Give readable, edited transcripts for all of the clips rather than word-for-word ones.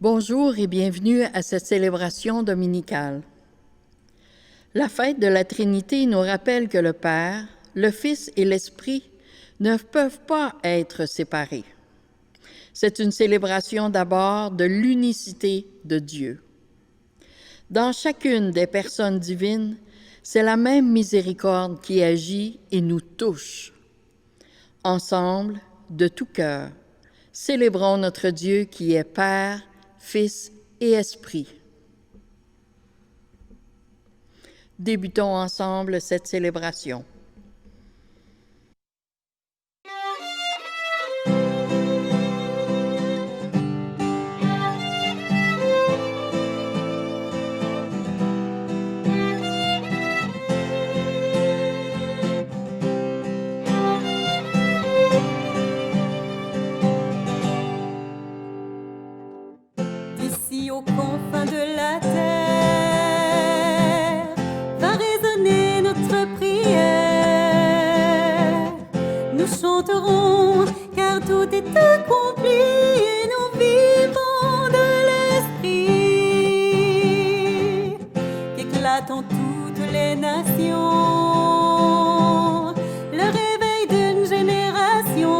Bonjour et bienvenue à cette célébration dominicale. La fête de la Trinité nous rappelle que le Père, le Fils et l'Esprit ne peuvent pas être séparés. C'est une célébration d'abord de l'unicité de Dieu. Dans chacune des personnes divines, c'est la même miséricorde qui agit et nous touche. Ensemble, de tout cœur, célébrons notre Dieu qui est Père, Fils et Esprit. Débutons ensemble cette célébration. D'ici aux confins de la terre va résonner notre prière. Nous chanterons car tout est accompli et nous vivons de l'Esprit qu'éclate en toutes les nations le réveil d'une génération.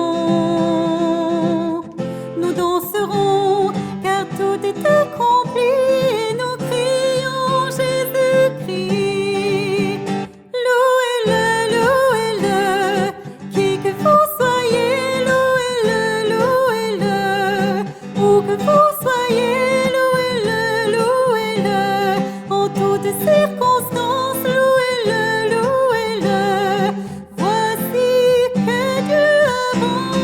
Nous danserons car tout est accompli et nous crions Jésus-Christ. Louez-le, qui que vous soyez, louez-le, où que vous soyez, louez-le, en toutes circonstances, louez-le, voici que Dieu avance.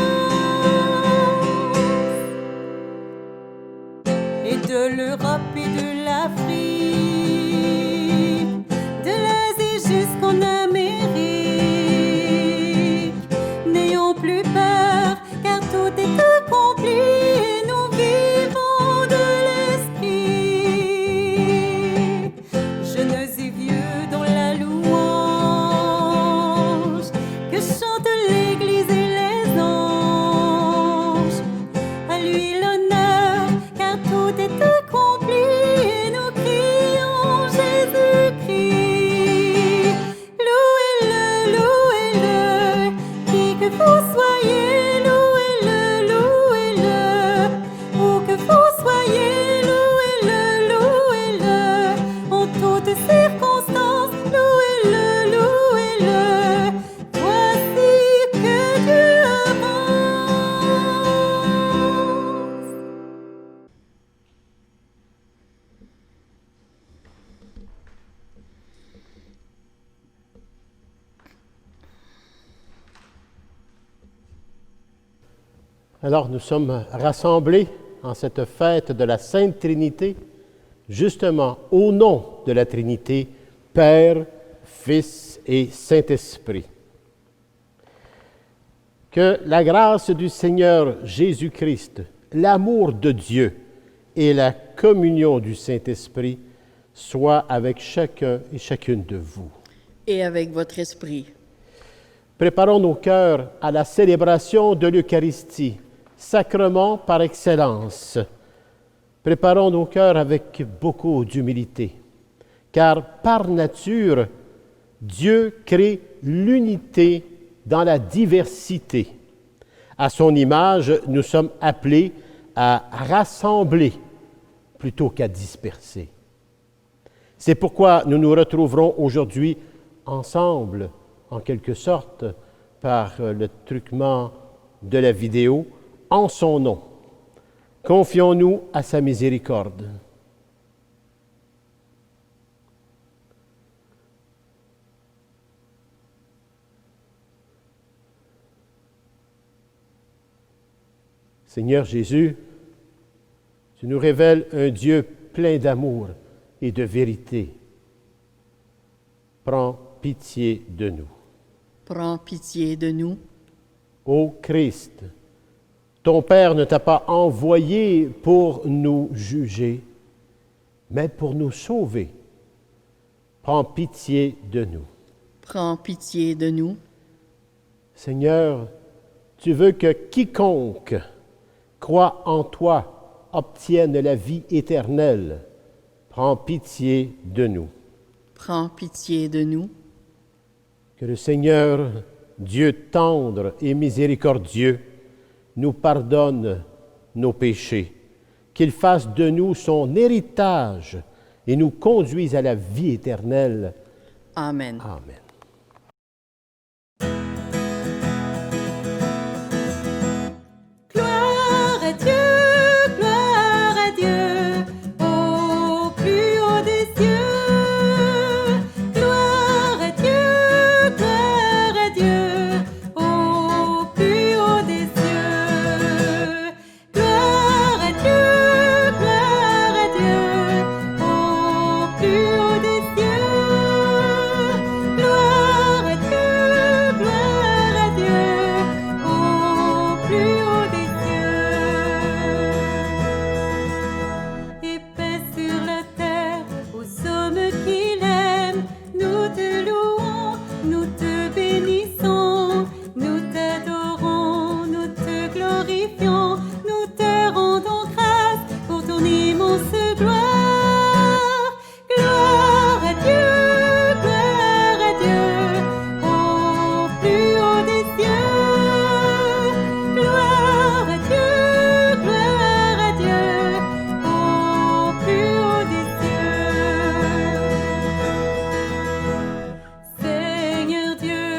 Et de l'Europe et de l'Afrique, de l'Asie jusqu'en Amérique, n'ayons plus peur, car tout est accompli et nous vivons de l'Esprit. Jeunes et vieux dans la louange, que chante l'Église et les anges. À lui l'honneur, car tout est accompli et nous crions Jésus-Christ. Louez-le, qui que vous soyez, louez-le, où que vous soyez, louez-le, en toutes circonstances, louez-le, voici que Dieu avance. Alors, nous sommes rassemblés en cette fête de la Sainte Trinité, justement au nom de la Trinité, Père, Fils et Saint-Esprit. Que la grâce du Seigneur Jésus-Christ, l'amour de Dieu et la communion du Saint-Esprit soient avec chacun et chacune de vous. Et avec votre esprit. Préparons nos cœurs à la célébration de l'Eucharistie, sacrement par excellence. Préparons nos cœurs avec beaucoup d'humilité, car par nature, Dieu crée l'unité dans la diversité. À son image, nous sommes appelés à rassembler plutôt qu'à disperser. C'est pourquoi nous nous retrouverons aujourd'hui ensemble, en quelque sorte, par le truquement de la vidéo, en son nom. Confions-nous à sa miséricorde. Seigneur Jésus, tu nous révèles un Dieu plein d'amour et de vérité. Prends pitié de nous. Prends pitié de nous. Ô Christ, ton Père ne t'a pas envoyé pour nous juger, mais pour nous sauver. Prends pitié de nous. Prends pitié de nous. Seigneur, tu veux que quiconque croit en toi obtiennent la vie éternelle. Prends pitié de nous. Prends pitié de nous. Que le Seigneur, Dieu tendre et miséricordieux, nous pardonne nos péchés, qu'il fasse de nous son héritage et nous conduise à la vie éternelle. Amen. Amen. Gloire à Dieu, au plus haut des cieux. Gloire à Dieu, au plus haut des cieux. Gloire à Dieu, au plus haut des cieux. Gloire à Dieu, au plus haut des cieux. Et paix sur la terre aux hommes qui l'aiment. Nous te louons, nous te bénissons, nous t'adorons, nous te glorifions, nous te rendons grâce pour ton immense gloire. Gloire à Dieu, au plus haut des cieux. Gloire à Dieu, au plus haut des cieux. Seigneur Dieu,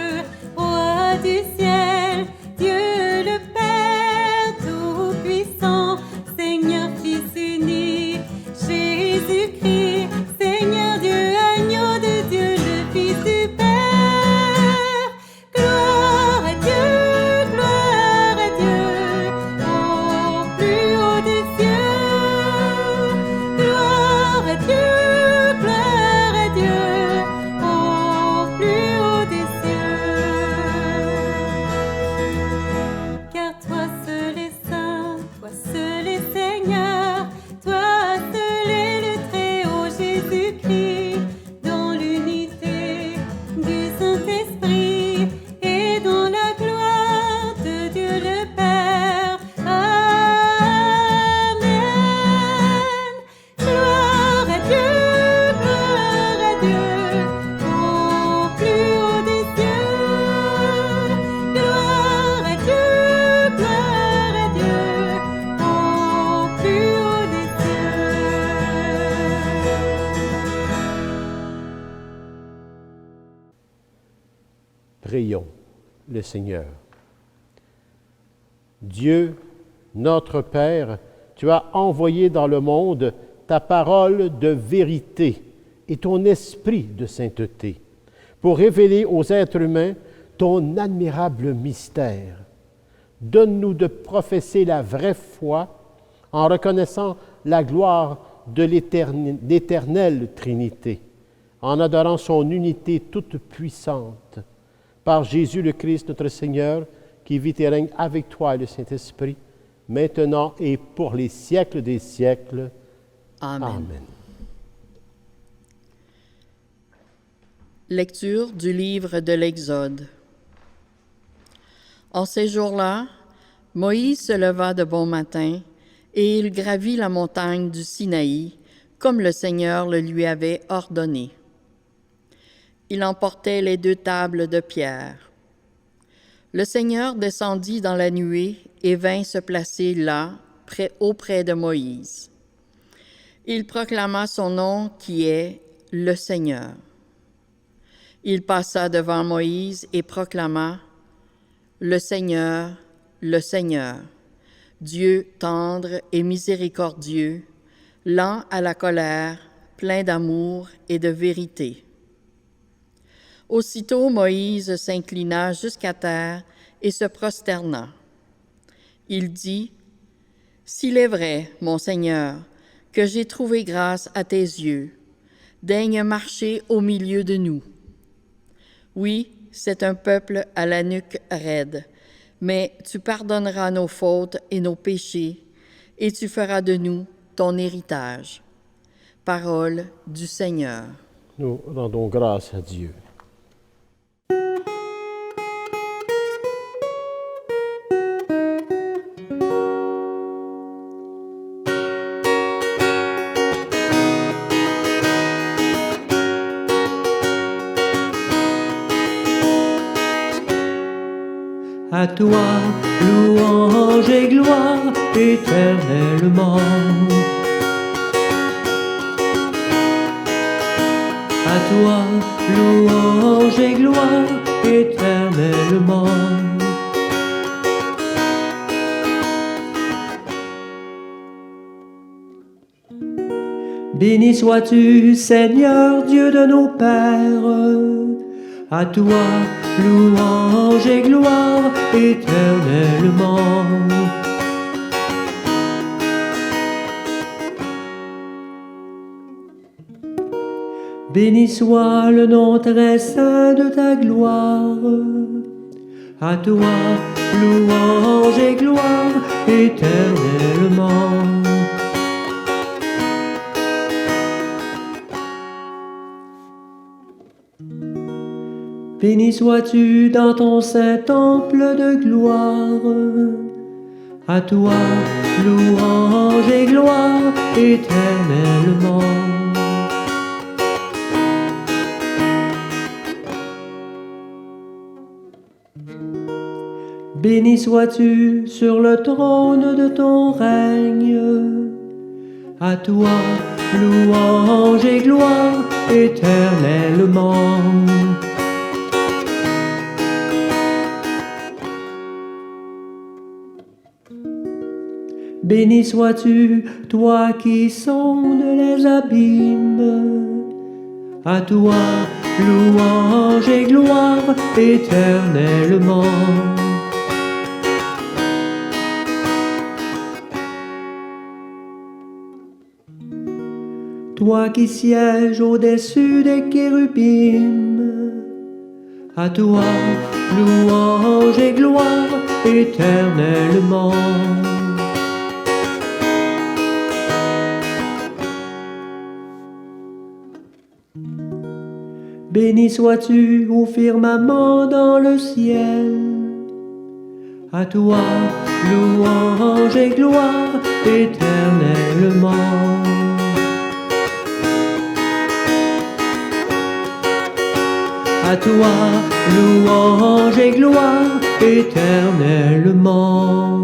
roi du ciel, Dieu le Père tout-puissant, Seigneur Fils unique, Jésus-Christ, Seigneur Dieu, agneau de Dieu, le Fils du Père. Gloire à Dieu, au plus haut des cieux. Gloire à Dieu, au plus haut des cieux. Car toi seul est saint, toi seul est Seigneur, toi seul est le Très-Haut Jésus-Christ, dans l'unité du Saint-Esprit et dans la gloire de Dieu le Père. Amen. Gloire à Dieu, au plus haut des cieux. Gloire à Dieu, au plus haut des cieux. Prions le Seigneur. Dieu, notre Père, tu as envoyé dans le monde ta parole de vérité et ton esprit de sainteté pour révéler aux êtres humains ton admirable mystère. Donne-nous de professer la vraie foi en reconnaissant la gloire de l'éternelle Trinité, en adorant son unité toute puissante. Par Jésus le Christ, notre Seigneur, qui vit et règne avec toi et le Saint-Esprit, maintenant et pour les siècles des siècles. Amen. Amen. Lecture du livre de l'Exode. En ces jours-là, Moïse se leva de bon matin et il gravit la montagne du Sinaï, comme le Seigneur le lui avait ordonné. Il emportait les 2 tables de pierre. Le Seigneur descendit dans la nuée et vint se placer là, auprès de Moïse. Il proclama son nom qui est le Seigneur. Il passa devant Moïse et proclama « Le Seigneur, Dieu tendre et miséricordieux, lent à la colère, plein d'amour et de vérité. » Aussitôt Moïse s'inclina jusqu'à terre et se prosterna. Il dit, « S'il est vrai, mon Seigneur, que j'ai trouvé grâce à tes yeux, daigne marcher au milieu de nous. Oui, c'est un peuple à la nuque raide, mais tu pardonneras nos fautes et nos péchés, et tu feras de nous ton héritage. » Parole du Seigneur. Nous rendons grâce à Dieu. À toi, louange et gloire éternellement. À toi, louange et gloire éternellement. Béni sois-tu, Seigneur, Dieu de nos pères. À toi, louange et gloire éternellement. Béni soit le nom très saint de ta gloire. À toi, louange et gloire éternellement. Béni sois-tu dans ton saint temple de gloire. À toi, louange et gloire éternellement. Béni sois-tu sur le trône de ton règne. À toi, louange et gloire éternellement. Béni sois-tu, toi qui sondes les abîmes. À toi, louange et gloire éternellement. Toi qui sièges au-dessus des chérubins. À toi, louange et gloire éternellement. Béni sois-tu au firmament dans le ciel. À toi, louange et gloire éternellement. À toi, louange et gloire éternellement.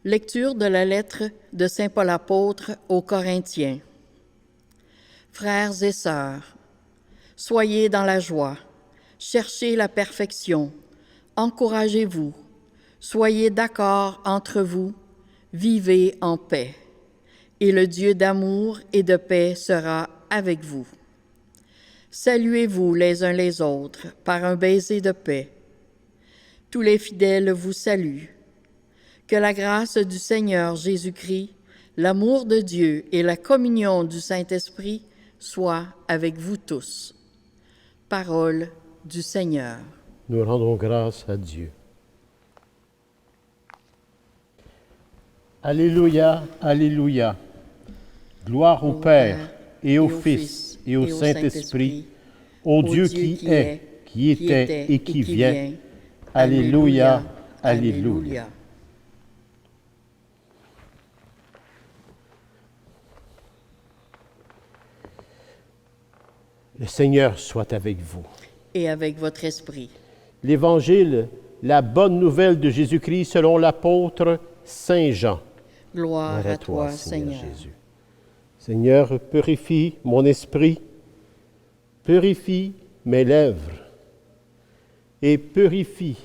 Lecture de la lettre de Saint Paul apôtre aux Corinthiens. Frères et sœurs, soyez dans la joie, cherchez la perfection, encouragez-vous, soyez d'accord entre vous, vivez en paix, et le Dieu d'amour et de paix sera avec vous. Saluez-vous les uns les autres par un baiser de paix. Tous les fidèles vous saluent. Que la grâce du Seigneur Jésus-Christ, l'amour de Dieu et la communion du Saint-Esprit soient avec vous tous. Parole du Seigneur. Nous rendons grâce à Dieu. Alléluia, alléluia. Gloire au Père et au Fils et au Saint-Esprit, au Dieu qui est, qui était et qui vient. Alléluia, alléluia. Le Seigneur soit avec vous. Et avec votre esprit. L'Évangile, la bonne nouvelle de Jésus-Christ selon l'apôtre Saint Jean. Gloire à toi, Seigneur Jésus. Seigneur, purifie mon esprit, purifie mes lèvres et purifie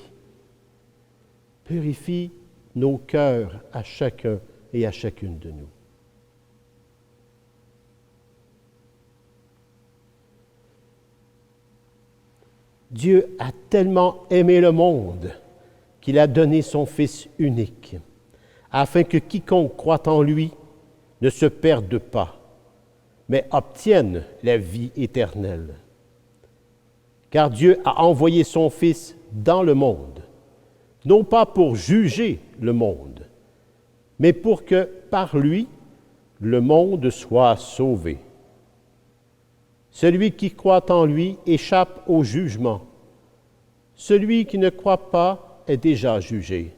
nos cœurs à chacun et à chacune de nous. Dieu a tellement aimé le monde qu'il a donné son Fils unique, afin que quiconque croit en lui ne se perde pas, mais obtienne la vie éternelle. Car Dieu a envoyé son Fils dans le monde, non pas pour juger le monde, mais pour que, par lui, le monde soit sauvé. Celui qui croit en lui échappe au jugement. Celui qui ne croit pas est déjà jugé,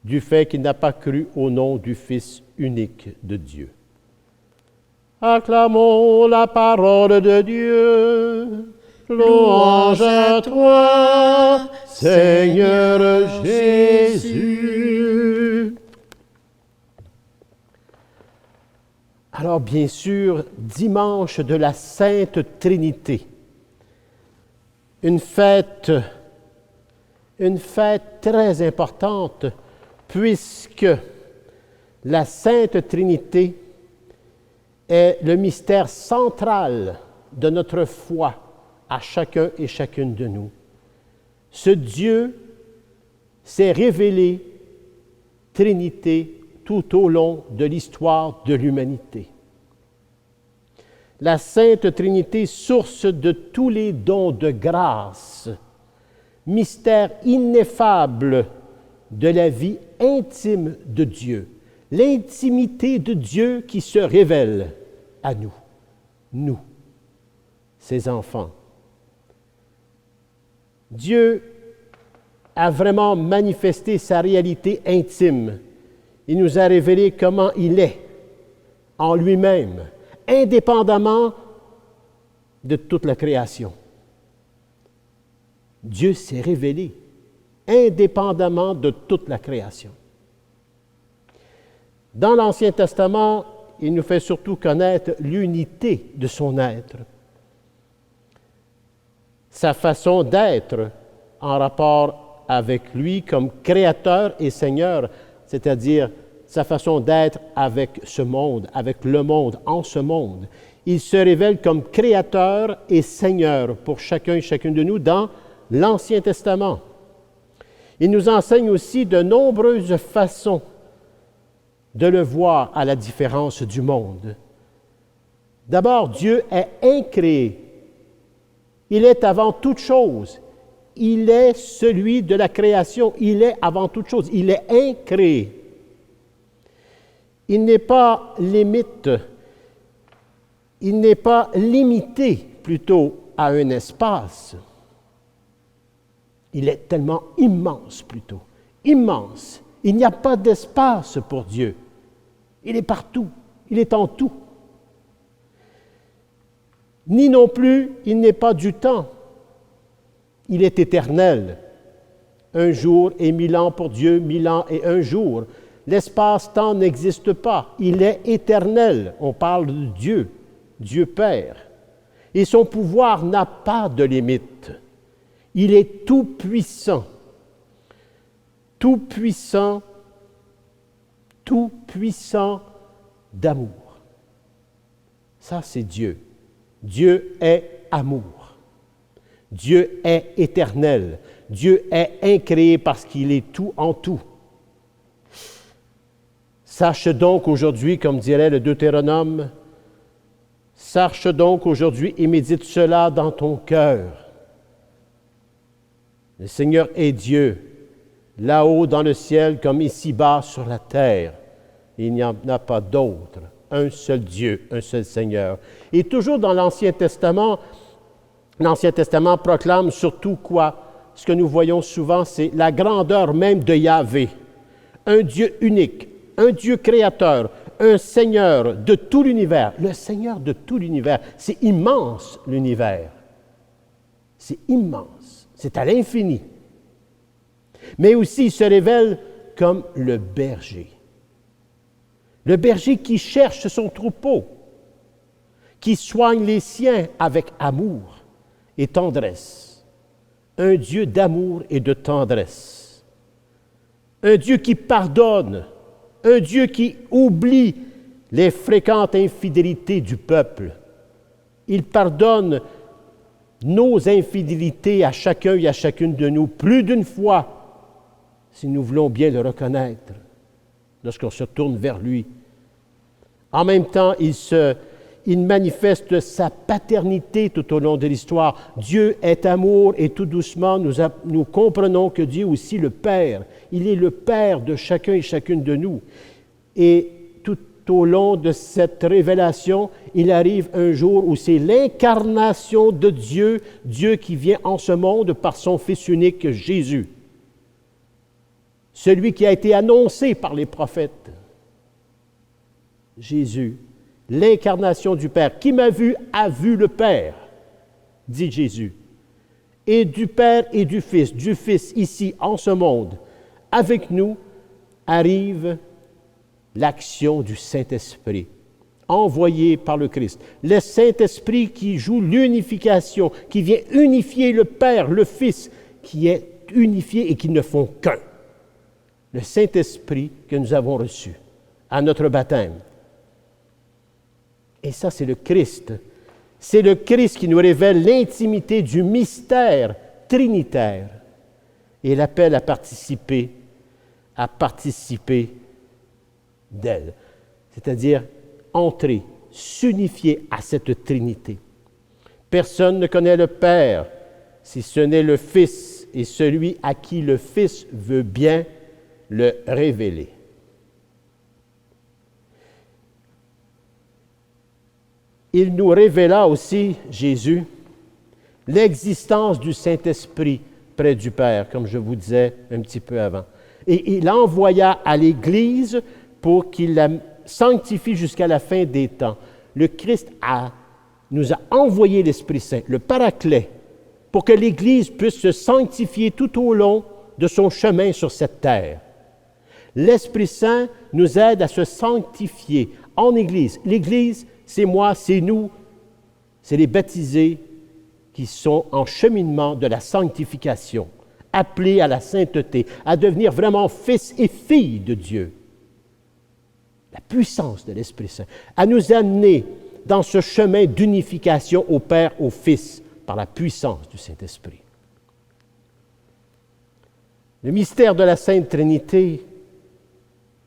du fait qu'il n'a pas cru au nom du Fils unique de Dieu. Acclamons la parole de Dieu. Louange à toi, Seigneur Jésus. Alors bien sûr, dimanche de la Sainte Trinité, une fête très importante, puisque la Sainte Trinité est le mystère central de notre foi à chacun et chacune de nous. Ce Dieu s'est révélé Trinité tout au long de l'histoire de l'humanité. La Sainte Trinité, source de tous les dons de grâce, mystère ineffable de la vie intime de Dieu, l'intimité de Dieu qui se révèle à nous, ses enfants. Dieu a vraiment manifesté sa réalité intime. Il nous a révélé comment il est en lui-même, indépendamment de toute la création. Dieu s'est révélé indépendamment de toute la création. Dans l'Ancien Testament, il nous fait surtout connaître l'unité de son être, sa façon d'être en rapport avec lui comme créateur et Seigneur, c'est-à-dire sa façon d'être avec ce monde, avec le monde, en ce monde. Il se révèle comme créateur et Seigneur pour chacun et chacune de nous dans l'Ancien Testament. Il nous enseigne aussi de nombreuses façons de le voir à la différence du monde. D'abord, Dieu est incréé. Il est avant toute chose. Il est celui de la création. Il est avant toute chose. Il est incréé. Il n'est pas limité plutôt à un espace. Il est tellement immense plutôt. Immense. Il n'y a pas d'espace pour Dieu. Il est partout. Il est en tout. Ni non plus, il n'est pas du temps. Il est éternel. 1 jour et 1000 ans pour Dieu, 1000 ans et 1 jour. L'espace-temps n'existe pas. Il est éternel. On parle de Dieu, Dieu Père. Et son pouvoir n'a pas de limite. Il est tout-puissant. Tout-puissant, tout-puissant d'amour. Ça, c'est Dieu. Dieu est amour. Dieu est éternel. Dieu est incréé parce qu'il est tout en tout. Sache donc aujourd'hui, comme dirait le Deutéronome, sache donc aujourd'hui et médite cela dans ton cœur. Le Seigneur est Dieu, là-haut dans le ciel comme ici-bas sur la terre. Il n'y en a pas d'autre. Un seul Dieu, un seul Seigneur. Et toujours dans l'Ancien Testament proclame surtout quoi? Ce que nous voyons souvent, c'est la grandeur même de Yahvé. Un Dieu unique, un Dieu créateur, un Seigneur de tout l'univers. Le Seigneur de tout l'univers. C'est immense, l'univers. C'est immense. C'est à l'infini. Mais aussi, il se révèle comme le berger. Le berger qui cherche son troupeau, qui soigne les siens avec amour et tendresse. Un Dieu d'amour et de tendresse. Un Dieu qui pardonne. Un Dieu qui oublie les fréquentes infidélités du peuple. Il pardonne nos infidélités à chacun et à chacune de nous plus d'une fois, si nous voulons bien le reconnaître, lorsqu'on se tourne vers lui. En même temps, il manifeste sa paternité tout au long de l'histoire. Dieu est amour et tout doucement, nous comprenons que Dieu est aussi le Père. Il est le Père de chacun et chacune de nous. Et tout au long de cette révélation, il arrive un jour où c'est l'incarnation de Dieu, Dieu qui vient en ce monde par son Fils unique Jésus. Celui qui a été annoncé par les prophètes. Jésus, l'incarnation du Père. Qui m'a vu a vu le Père, dit Jésus. Et du Père et du Fils ici, en ce monde, avec nous, arrive l'action du Saint-Esprit, envoyé par le Christ. Le Saint-Esprit qui joue l'unification, qui vient unifier le Père, le Fils, qui est unifié et qui ne font qu'un. Le Saint-Esprit que nous avons reçu à notre baptême. Et ça, c'est le Christ. C'est le Christ qui nous révèle l'intimité du mystère trinitaire et l'appelle à participer d'elle. C'est-à-dire entrer, s'unifier à cette Trinité. Personne ne connaît le Père si ce n'est le Fils et celui à qui le Fils veut bien le révéler. Il nous révéla aussi, Jésus, l'existence du Saint-Esprit près du Père, comme je vous disais un petit peu avant. Et il envoya à l'Église pour qu'il la sanctifie jusqu'à la fin des temps. Le Christ nous a envoyé l'Esprit Saint, le Paraclet, pour que l'Église puisse se sanctifier tout au long de son chemin sur cette terre. L'Esprit Saint nous aide à se sanctifier en Église. L'Église, c'est moi, c'est nous, c'est les baptisés qui sont en cheminement de la sanctification, appelés à la sainteté, à devenir vraiment fils et filles de Dieu. La puissance de l'Esprit Saint, à nous amener dans ce chemin d'unification au Père, au Fils, par la puissance du Saint-Esprit. Le mystère de la Sainte Trinité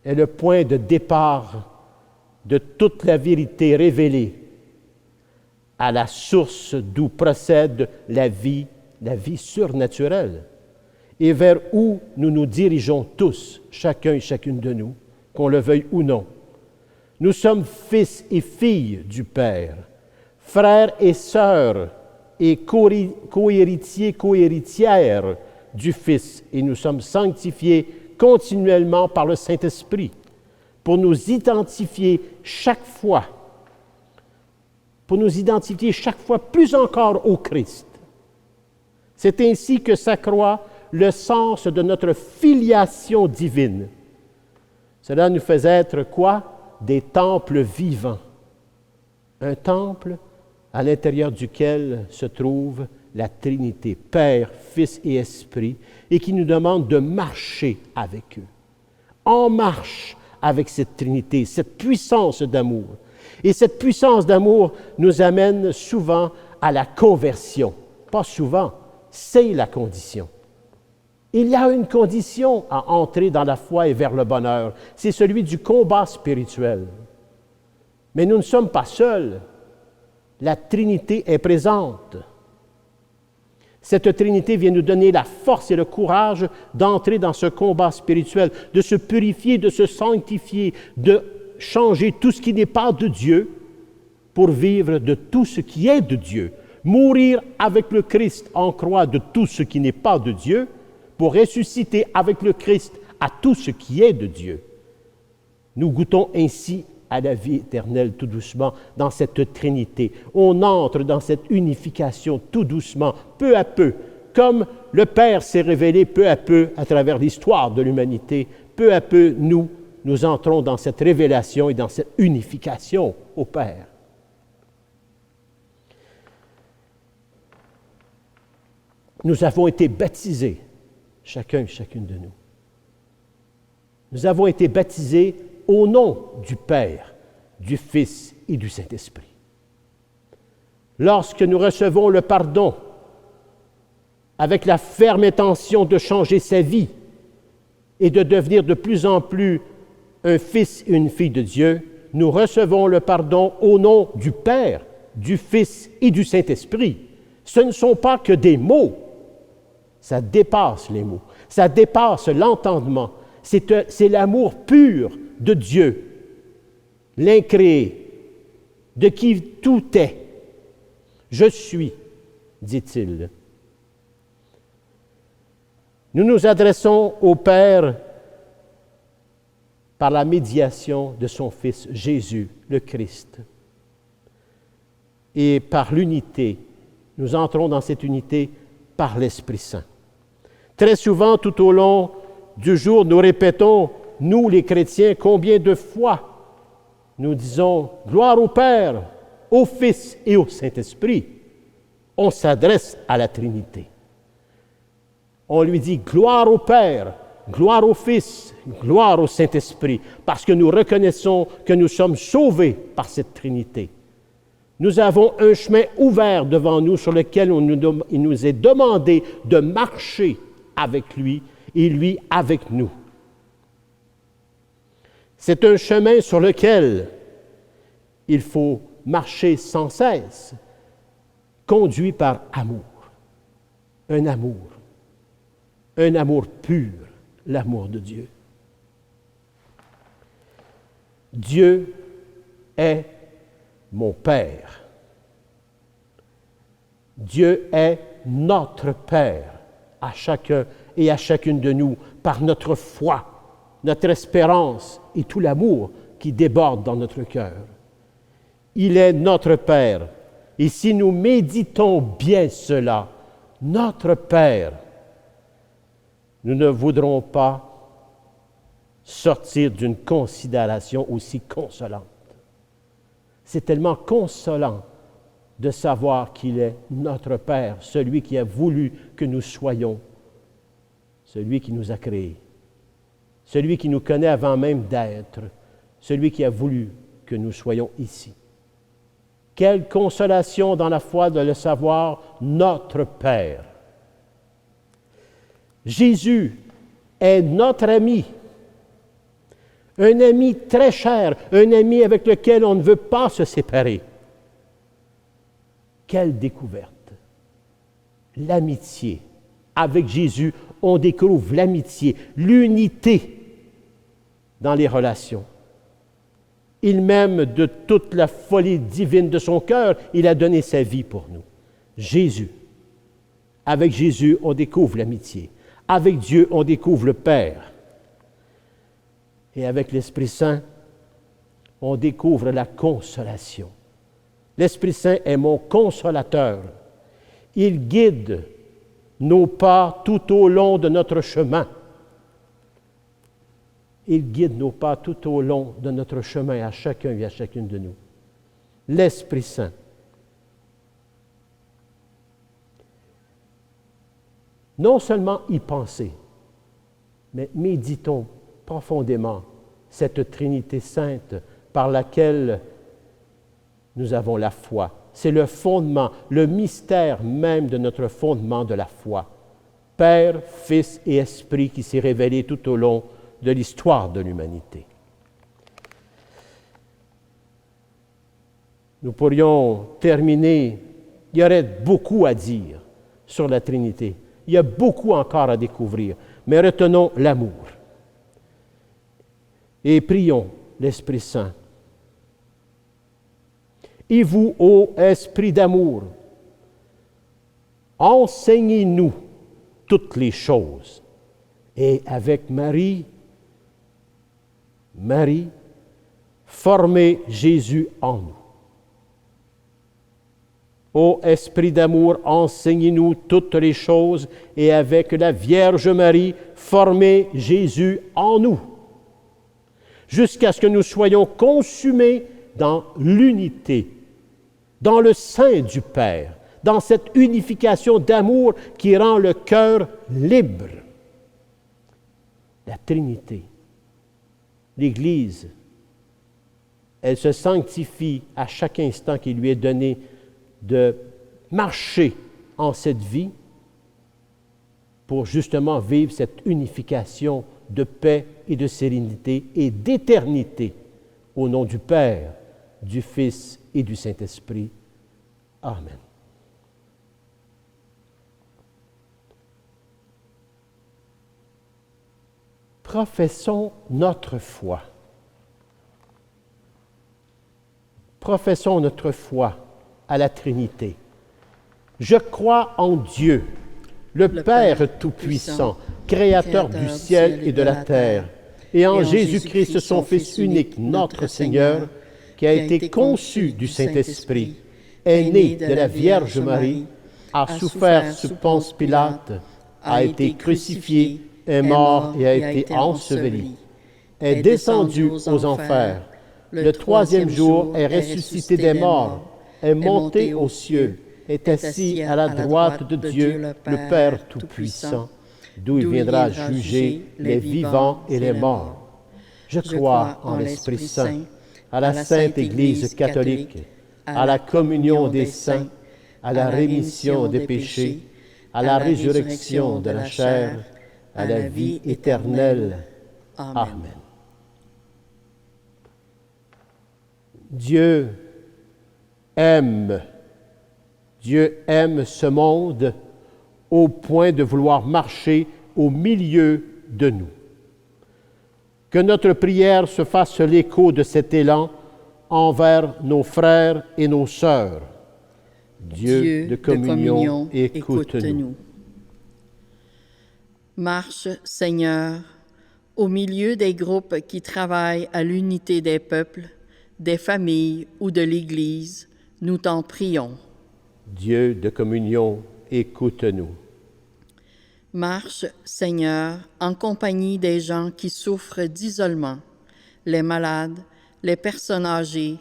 est le point de départ de toute la vérité révélée à la source d'où procède la vie surnaturelle, et vers où nous nous dirigeons tous, chacun et chacune de nous, qu'on le veuille ou non. Nous sommes fils et filles du Père, frères et sœurs et co-héritiers, co-héritières du Fils, et nous sommes sanctifiés continuellement par le Saint-Esprit pour nous identifier chaque fois plus encore au Christ. C'est ainsi que s'accroît le sens de notre filiation divine. Cela nous fait être quoi? Des temples vivants. Un temple à l'intérieur duquel se trouve la Trinité, Père, Fils et Esprit, et qui nous demande de marcher avec eux. En marche avec cette Trinité, cette puissance d'amour. Et cette puissance d'amour nous amène souvent à la conversion. Pas souvent, c'est la condition. Il y a une condition à entrer dans la foi et vers le bonheur. C'est celui du combat spirituel. Mais nous ne sommes pas seuls. La Trinité est présente. Cette Trinité vient nous donner la force et le courage d'entrer dans ce combat spirituel, de se purifier, de se sanctifier, de changer tout ce qui n'est pas de Dieu pour vivre de tout ce qui est de Dieu. Mourir avec le Christ en croix de tout ce qui n'est pas de Dieu pour ressusciter avec le Christ à tout ce qui est de Dieu. Nous goûtons ainsi à la vie éternelle tout doucement dans cette Trinité. On entre dans cette unification tout doucement, peu à peu, comme le Père s'est révélé peu à peu à travers l'histoire de l'humanité. Peu à peu, nous entrons dans cette révélation et dans cette unification au Père. Nous avons été baptisés, chacun et chacune de nous. Nous avons été baptisés au nom du Père, du Fils et du Saint-Esprit. Lorsque nous recevons le pardon avec la ferme intention de changer sa vie et de devenir de plus en plus un fils et une fille de Dieu, nous recevons le pardon au nom du Père, du Fils et du Saint-Esprit. Ce ne sont pas que des mots, ça dépasse les mots, ça dépasse l'entendement. C'est l'amour pur de Dieu, l'incréé, de qui tout est. Je suis, dit-il. Nous nous adressons au Père par la médiation de son Fils Jésus, le Christ. et par l'unité. Nous entrons dans cette unité par l'Esprit Saint. Très souvent, tout au long du jour, nous répétons, nous les chrétiens, combien de fois nous disons « Gloire au Père, au Fils et au Saint-Esprit ». On s'adresse à la Trinité. On lui dit « Gloire au Père, gloire au Fils, gloire au Saint-Esprit », parce que nous reconnaissons que nous sommes sauvés par cette Trinité. Nous avons un chemin ouvert devant nous sur lequel il nous est demandé de marcher avec lui et lui avec nous. C'est un chemin sur lequel il faut marcher sans cesse, conduit par amour. Un amour pur, l'amour de Dieu. Dieu est mon Père. Dieu est notre Père à chacun et à chacune de nous par notre foi, notre espérance et tout l'amour qui déborde dans notre cœur. Il est notre Père. Et si nous méditons bien cela, notre Père, nous ne voudrons pas sortir d'une considération aussi consolante. C'est tellement consolant de savoir qu'il est notre Père, celui qui a voulu que nous soyons, celui qui nous a créés, celui qui nous connaît avant même d'être, celui qui a voulu que nous soyons ici. Quelle consolation dans la foi de le savoir, notre Père. Jésus est notre ami, un ami très cher, un ami avec lequel on ne veut pas se séparer. Quelle découverte! L'amitié. Avec Jésus, on découvre l'amitié, l'unité dans les relations. Il m'aime de toute la folie divine de son cœur, il a donné sa vie pour nous. Jésus. Avec Jésus, on découvre l'amitié. Avec Dieu, on découvre le Père. Et avec l'Esprit Saint, on découvre la consolation. L'Esprit Saint est mon consolateur. Il guide nos pas tout au long de notre chemin. Il guide nos pas tout au long de notre chemin à chacun et à chacune de nous. L'Esprit Saint. Non seulement y penser, mais méditons profondément cette Trinité sainte par laquelle nous avons la foi. C'est le fondement, le mystère même de notre fondement de la foi. Père, Fils et Esprit qui s'est révélé tout au long de l'histoire de l'humanité. Nous pourrions terminer, il y aurait beaucoup à dire sur la Trinité. Il y a beaucoup encore à découvrir, mais retenons l'amour. Et prions l'Esprit Saint. Et vous, ô Esprit d'amour, enseignez-nous toutes les choses. Et avec Marie, formez Jésus en nous. Ô Esprit d'amour, enseignez-nous toutes les choses, et avec la Vierge Marie, formez Jésus en nous, jusqu'à ce que nous soyons consumés dans l'unité, dans le sein du Père, dans cette unification d'amour qui rend le cœur libre. La Trinité, l'Église, elle se sanctifie à chaque instant qui lui est donné de marcher en cette vie pour justement vivre cette unification de paix et de sérénité et d'éternité au nom du Père, du Fils et du Saint-Esprit. Amen. Professons notre foi. Professons notre foi à la Trinité. Je crois en Dieu, le Père Tout-Puissant, Créateur du ciel et de la terre, et en Jésus-Christ, son Fils unique, notre Seigneur, qui a été conçu du Saint-Esprit, est né de la Vierge Marie, a souffert sous Ponce Pilate, a été crucifié, est mort et a été enseveli, est descendu aux enfers, le troisième jour est ressuscité des morts, est monté aux cieux, est assis à la droite de Dieu, le Père Tout-Puissant, d'où il viendra juger les vivants et les morts. Je crois en l'Esprit Saint, à la Sainte Église catholique, à la communion des saints, à la rémission des péchés, à la résurrection de la chair, à la vie éternelle. Amen. Dieu aime ce monde au point de vouloir marcher au milieu de nous. Que notre prière se fasse l'écho de cet élan envers nos frères et nos sœurs. Dieu de communion, écoute-nous. Marche, Seigneur, au milieu des groupes qui travaillent à l'unité des peuples, des familles ou de l'Église, nous t'en prions. Dieu de communion, écoute-nous. Marche, Seigneur, en compagnie des gens qui souffrent d'isolement, les malades, les personnes âgées,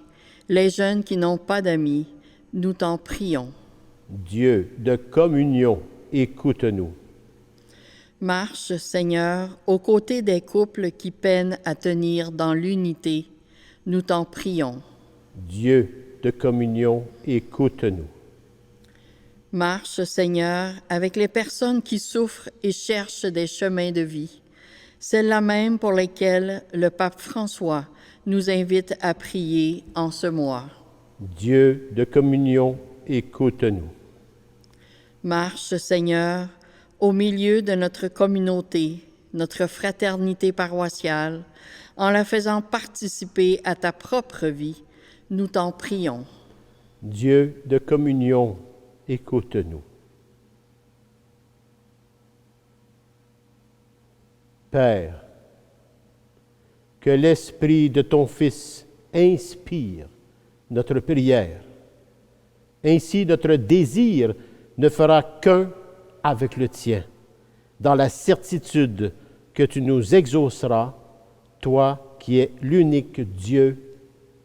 les jeunes qui n'ont pas d'amis, nous t'en prions. Dieu de communion, écoute-nous. Marche, Seigneur, aux côtés des couples qui peinent à tenir dans l'unité, nous t'en prions. Dieu de communion, écoute-nous. Marche, Seigneur, avec les personnes qui souffrent et cherchent des chemins de vie, celles-là même pour lesquelles le pape François nous invite à prier en ce mois. Dieu de communion, écoute-nous. Marche, Seigneur, au milieu de notre communauté, notre fraternité paroissiale, en la faisant participer à ta propre vie, nous t'en prions. Dieu de communion, écoute-nous. Père, que l'Esprit de ton Fils inspire notre prière. Ainsi, notre désir ne fera qu'un avec le tien, dans la certitude que tu nous exauceras, toi qui es l'unique Dieu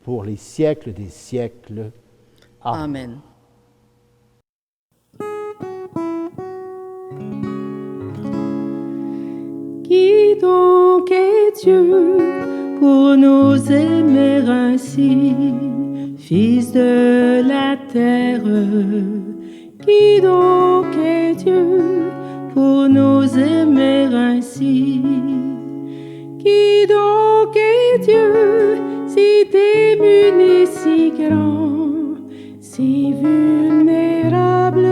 pour les siècles des siècles. Amen. Qui donc est Dieu pour nous aimer ainsi, Fils de la terre? Qui donc est Dieu pour nous aimer ainsi? Qui donc est Dieu si démuni, si grand, si vulnérable?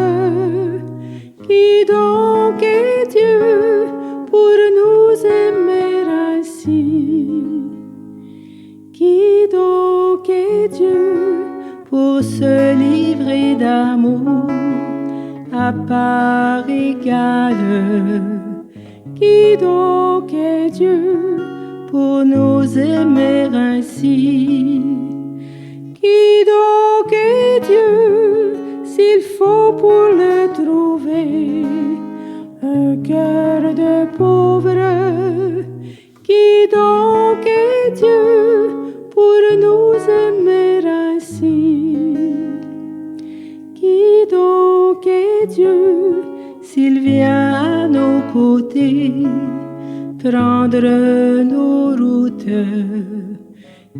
Qui donc est Dieu pour nous aimer ainsi? Qui donc est Dieu pour se livrer d'amour à part égale? Qui donc est Dieu pour nous aimer ainsi? Qui donc est Dieu s'il faut pour le trouver un cœur de pauvre? Qui donc est Dieu pour nous aimer ainsi? Qui donc est Dieu s'il vient à nos côtés prendre nos routes?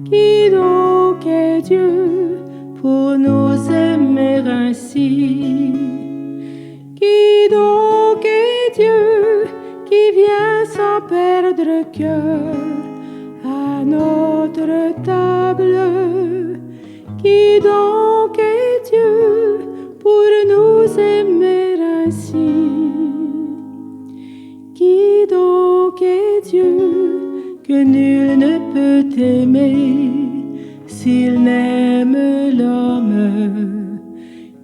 Qui donc est Dieu pour nous aimer ainsi? Qui donc est Dieu qui vient sans perdre cœur à notre table? Qui donc est Dieu pour nous aimer ainsi? Qui donc est Dieu que nul ne peut aimer s'il n'aime l'homme?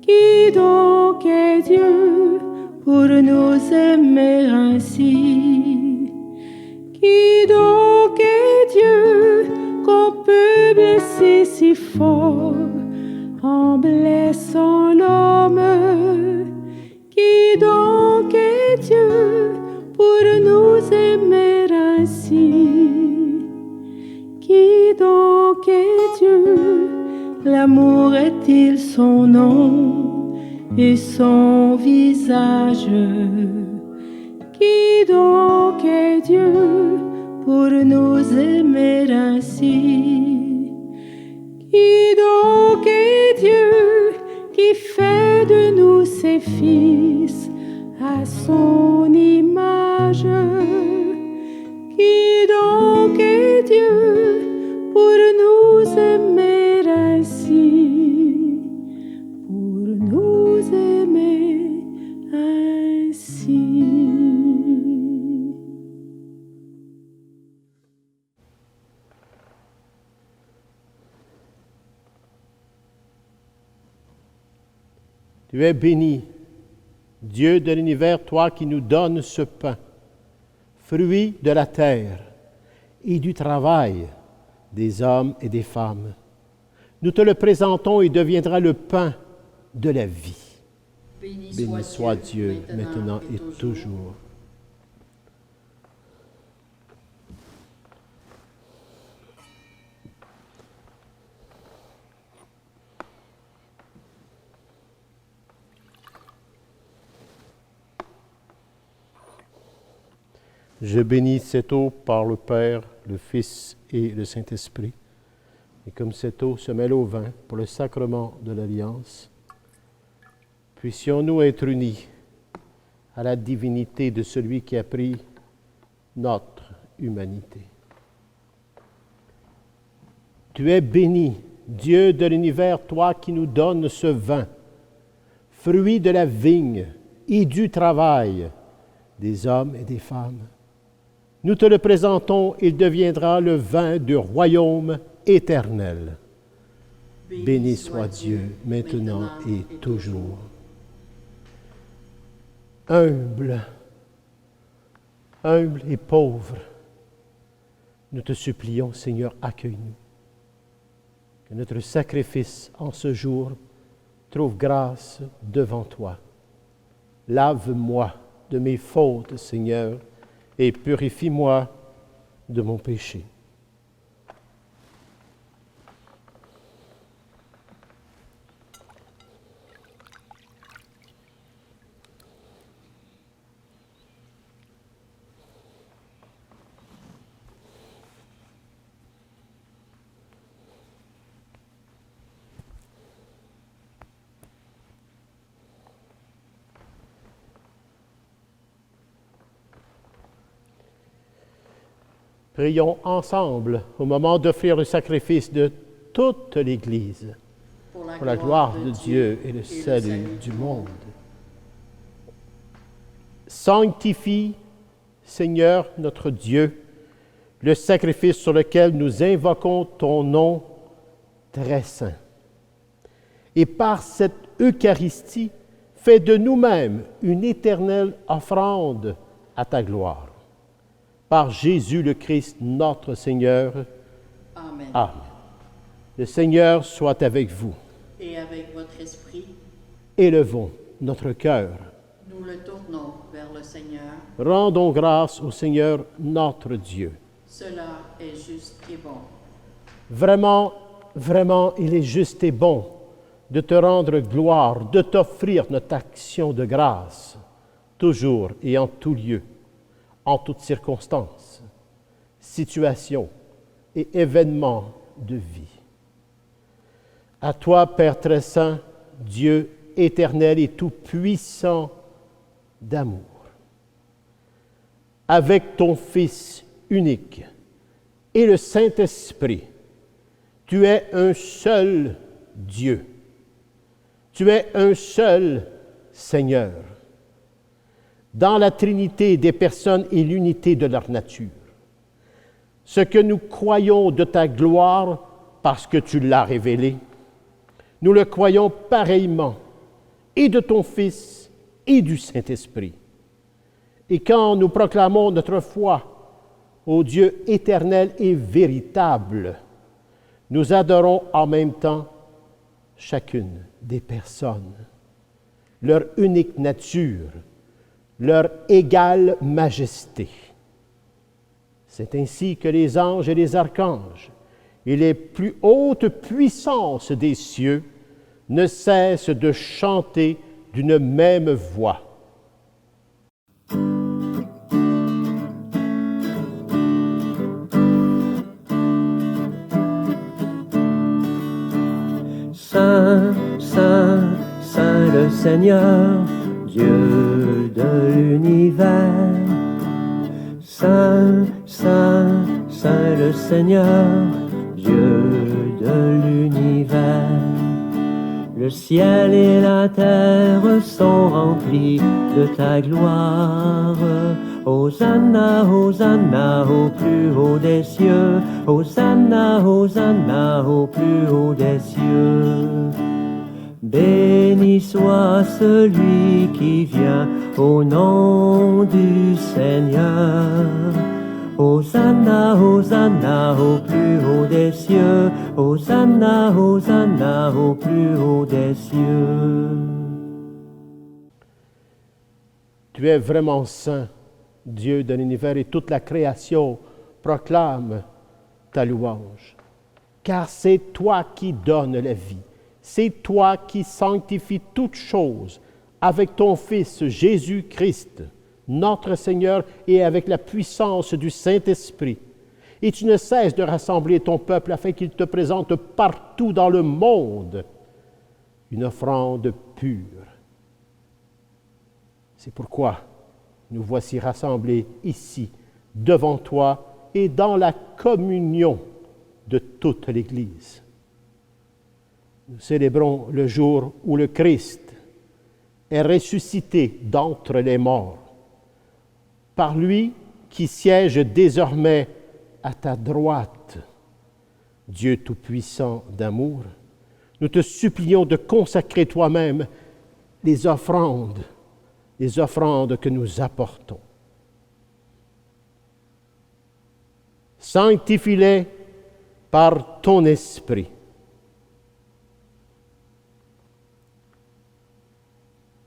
Qui donc est Dieu pour nous aimer ainsi? Qui donc est Dieu qu'on peut blesser si fort en blessant l'homme. Qui donc est Dieu pour nous aimer ainsi? Qui donc est Dieu? L'amour est-il son nom et son visage? Qui donc est Dieu pour nous aimer ainsi? Qui donc est Dieu qui fait de nous ses fils à son image? Qui donc est Dieu pour nous aimer ainsi? Pour nous aimer ainsi. Tu es béni, Dieu de l'univers, toi qui nous donnes ce pain, fruit de la terre et du travail des hommes et des femmes. Nous te le présentons et deviendra le pain de la vie. Béni soit Dieu, maintenant et toujours. Je bénis cette eau par le Père, le Fils et le Saint-Esprit. Et comme cette eau se mêle au vin pour le sacrement de l'Alliance, puissions-nous être unis à la divinité de celui qui a pris notre humanité. Tu es béni, Dieu de l'univers, toi qui nous donnes ce vin, fruit de la vigne et du travail des hommes et des femmes. Nous te le présentons, il deviendra le vin du royaume éternel. Béni soit Dieu, maintenant et toujours. Humble et pauvre, nous te supplions, Seigneur, accueille-nous. Que notre sacrifice en ce jour trouve grâce devant toi. Lave-moi de mes fautes, Seigneur, et purifie-moi de mon péché. Prions ensemble au moment d'offrir le sacrifice de toute l'Église pour la gloire de Dieu et le salut du monde. Sanctifie, Seigneur notre Dieu, le sacrifice sur lequel nous invoquons ton nom très saint. Et par cette Eucharistie, fais de nous-mêmes une éternelle offrande à ta gloire. Par Jésus le Christ, notre Seigneur. Amen. Amen. Le Seigneur soit avec vous. Et avec votre esprit, Élevons notre cœur. nous le tournons vers le Seigneur. Rendons grâce au Seigneur notre Dieu. Cela est juste et bon. Vraiment, vraiment, il est juste et bon de te rendre gloire, de t'offrir notre action de grâce, toujours et en tout lieu, en toutes circonstances, situations et événements de vie. À toi, Père très saint, Dieu éternel et tout-puissant d'amour, avec ton Fils unique et le Saint-Esprit, tu es un seul Dieu. Tu es un seul Seigneur. Dans la Trinité des personnes et l'unité de leur nature. Ce que nous croyons de ta gloire, parce que tu l'as révélé, nous le croyons pareillement, et de ton Fils et du Saint-Esprit. Et quand nous proclamons notre foi au Dieu éternel et véritable, nous adorons en même temps chacune des personnes, leur unique nature, leur égale majesté. C'est ainsi que les anges et les archanges et les plus hautes puissances des cieux ne cessent de chanter d'une même voix. Saint, Saint, Saint le Seigneur, Dieu de l'univers. Saint, Saint, Saint le Seigneur, Dieu de l'univers. Le ciel et la terre sont remplis de ta gloire. Hosanna, Hosanna au plus haut des cieux. Hosanna, Hosanna au plus haut des cieux. Béni soit celui qui vient au nom du Seigneur. Hosanna, Hosanna au plus haut des cieux. Hosanna, Hosanna au plus haut des cieux. Tu es vraiment saint, Dieu de l'univers, et toute la création proclame ta louange. Car c'est toi qui donnes la vie. C'est toi qui sanctifies toutes choses avec ton Fils Jésus-Christ, notre Seigneur, et avec la puissance du Saint-Esprit. Et tu ne cesses de rassembler ton peuple afin qu'il te présente partout dans le monde une offrande pure. C'est pourquoi nous voici rassemblés ici, devant toi et dans la communion de toute l'Église. Nous célébrons le jour où le Christ est ressuscité d'entre les morts. Par lui qui siège désormais à ta droite, Dieu Tout-Puissant d'amour, nous te supplions de consacrer toi-même les offrandes que nous apportons. Sanctifie-les par ton Esprit.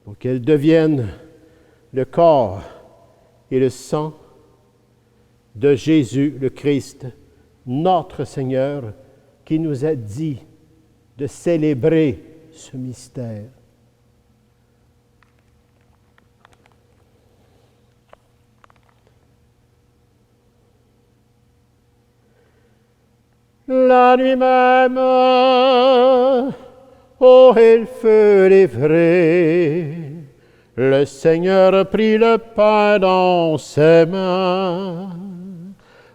Pour qu'elles deviennent le corps et le sang de Jésus le Christ, notre Seigneur, qui nous a dit de célébrer ce mystère. La nuit même, ô il fut livré, le Seigneur prit le pain dans ses mains,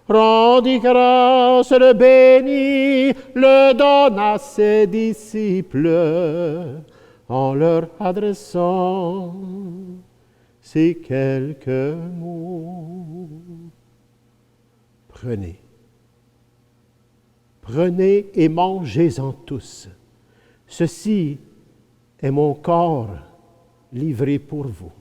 rendit grâce, le bénit, le donna à ses disciples, en leur adressant ces quelques mots. Prenez et mangez-en tous. Ceci est mon corps livré pour vous.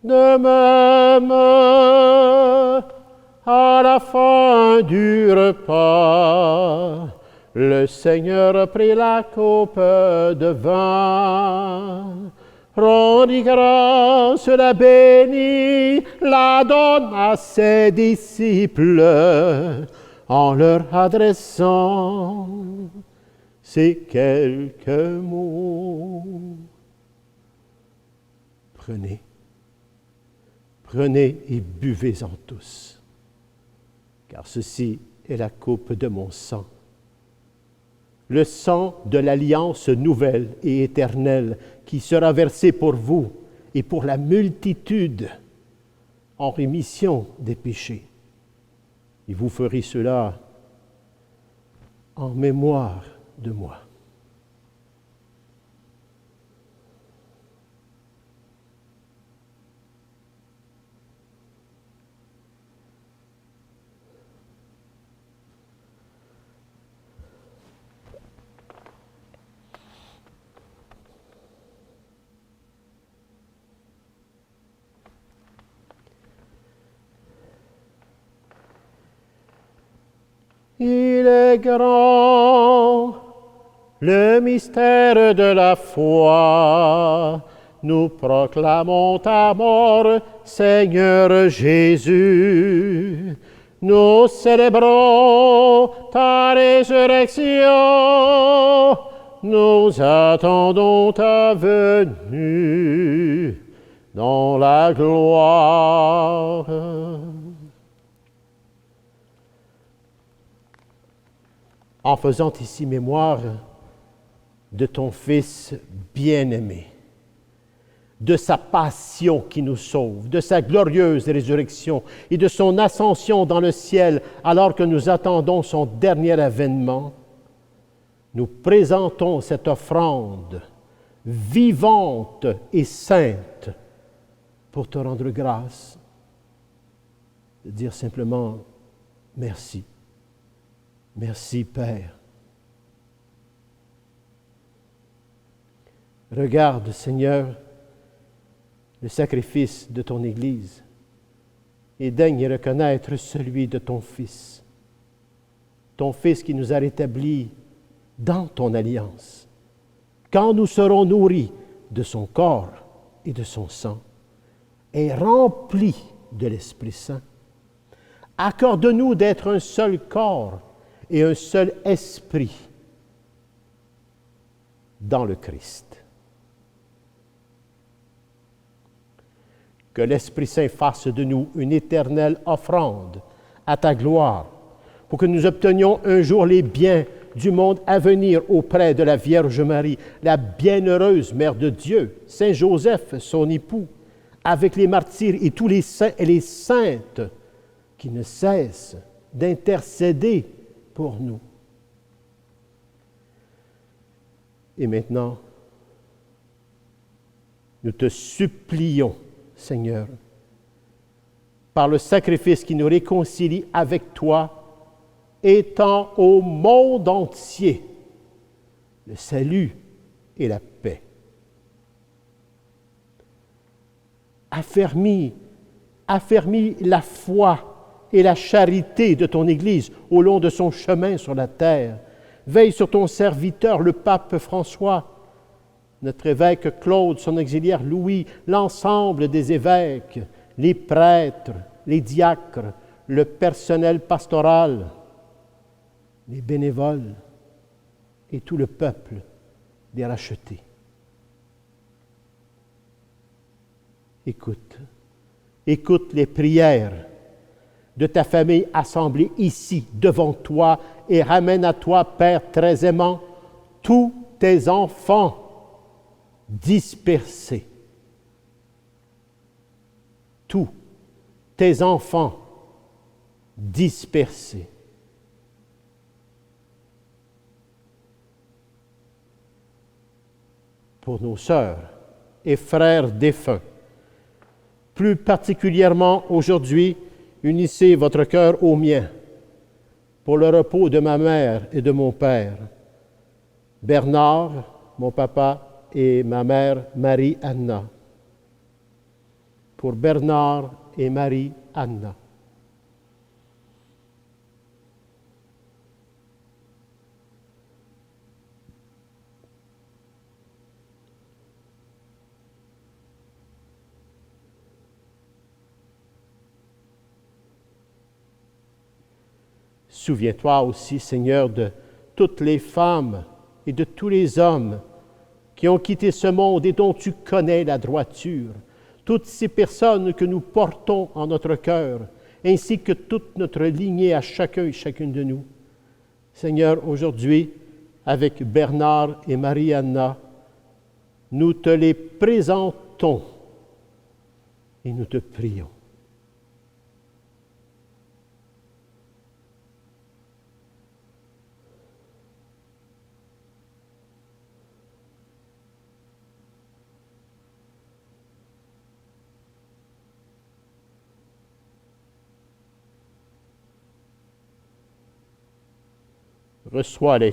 De même, à la fin du repas, le Seigneur prit la coupe de vin, rendit grâce, la bénit, la donna à ses disciples, en leur adressant ces quelques mots. Prenez et buvez-en tous, car ceci est la coupe de mon sang, le sang de l'alliance nouvelle et éternelle qui sera versé pour vous et pour la multitude en rémission des péchés. Et vous ferez cela en mémoire de moi. Il est grand, le mystère de la foi. Nous proclamons ta mort, Seigneur Jésus. Nous célébrons ta résurrection. Nous attendons ta venue dans la gloire. En faisant ici mémoire de ton Fils bien-aimé, de sa passion qui nous sauve, de sa glorieuse résurrection et de son ascension dans le ciel alors que nous attendons son dernier avènement, nous présentons cette offrande vivante et sainte pour te rendre grâce, de dire simplement merci. Merci, Père. Regarde, Seigneur, le sacrifice de ton Église et daigne reconnaître celui de ton Fils qui nous a rétablis dans ton alliance. Quand nous serons nourris de son corps et de son sang et remplis de l'Esprit Saint, accorde-nous d'être un seul corps et un seul esprit dans le Christ. Que l'Esprit Saint fasse de nous une éternelle offrande à ta gloire, pour que nous obtenions un jour les biens du monde à venir auprès de la Vierge Marie, la bienheureuse Mère de Dieu, Saint Joseph, son époux, avec les martyrs et tous les saints et les saintes qui ne cessent d'intercéder pour nous. Et maintenant, nous te supplions, Seigneur, par le sacrifice qui nous réconcilie avec toi, étends au monde entier le salut et la paix. Affermis la foi et la charité de ton Église au long de son chemin sur la terre. Veille sur ton serviteur, le pape François, notre évêque Claude, son auxiliaire Louis, l'ensemble des évêques, les prêtres, les diacres, le personnel pastoral, les bénévoles et tout le peuple des rachetés. Écoute les prières de ta famille assemblée ici, devant toi, et ramène à toi, Père très aimant, tous tes enfants dispersés. Tous tes enfants dispersés. Pour nos sœurs et frères défunts, plus particulièrement aujourd'hui, unissez votre cœur au mien pour le repos de ma mère et de mon père, Bernard, mon papa, et ma mère Marie-Anna. Pour Bernard et Marie-Anna. Souviens-toi aussi, Seigneur, de toutes les femmes et de tous les hommes qui ont quitté ce monde et dont tu connais la droiture, toutes ces personnes que nous portons en notre cœur, ainsi que toute notre lignée à chacun et chacune de nous. Seigneur, aujourd'hui, avec Bernard et Marie-Anna, nous te les présentons et nous te prions. Reçois-les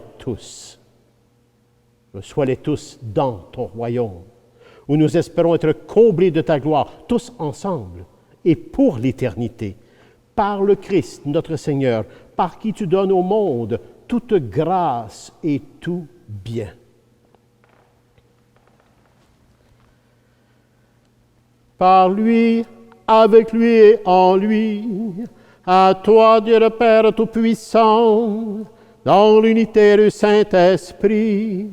tous dans ton royaume, où nous espérons être comblés de ta gloire, tous ensemble et pour l'éternité, par le Christ notre Seigneur, par qui tu donnes au monde toute grâce et tout bien. Par lui, avec lui et en lui, à toi, Dieu le Père Tout-Puissant, dans l'unité du Saint-Esprit,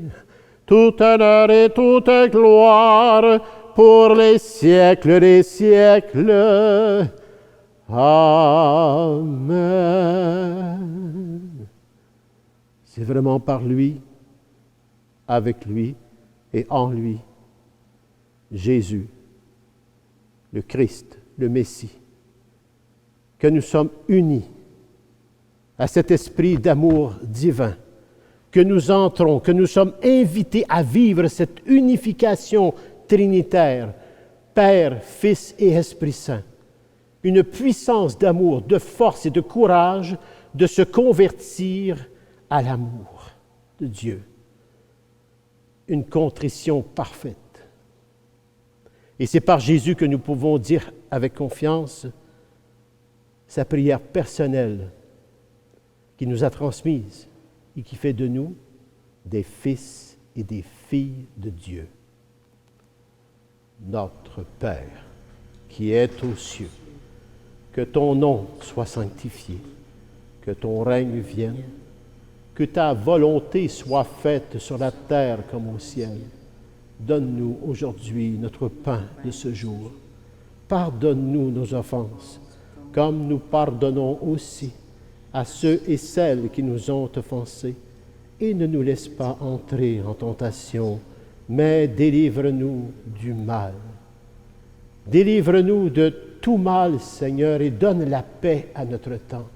toute honneur et toute gloire pour les siècles des siècles. Amen. C'est vraiment par lui, avec lui et en lui, Jésus, le Christ, le Messie, que nous sommes unis à cet esprit d'amour divin, que nous entrons, que nous sommes invités à vivre cette unification trinitaire, Père, Fils et Esprit Saint. Une puissance d'amour, de force et de courage de se convertir à l'amour de Dieu. Une contrition parfaite. Et c'est par Jésus que nous pouvons dire avec confiance sa prière personnelle qui nous a transmise et qui fait de nous des fils et des filles de Dieu. Notre Père, qui es aux cieux, que ton nom soit sanctifié, que ton règne vienne, que ta volonté soit faite sur la terre comme au ciel. Donne-nous aujourd'hui notre pain de ce jour. Pardonne-nous nos offenses, comme nous pardonnons aussi à ceux et celles qui nous ont offensés. Et ne nous laisse pas entrer en tentation, mais délivre-nous du mal. Délivre-nous de tout mal, Seigneur, et donne la paix à notre temps.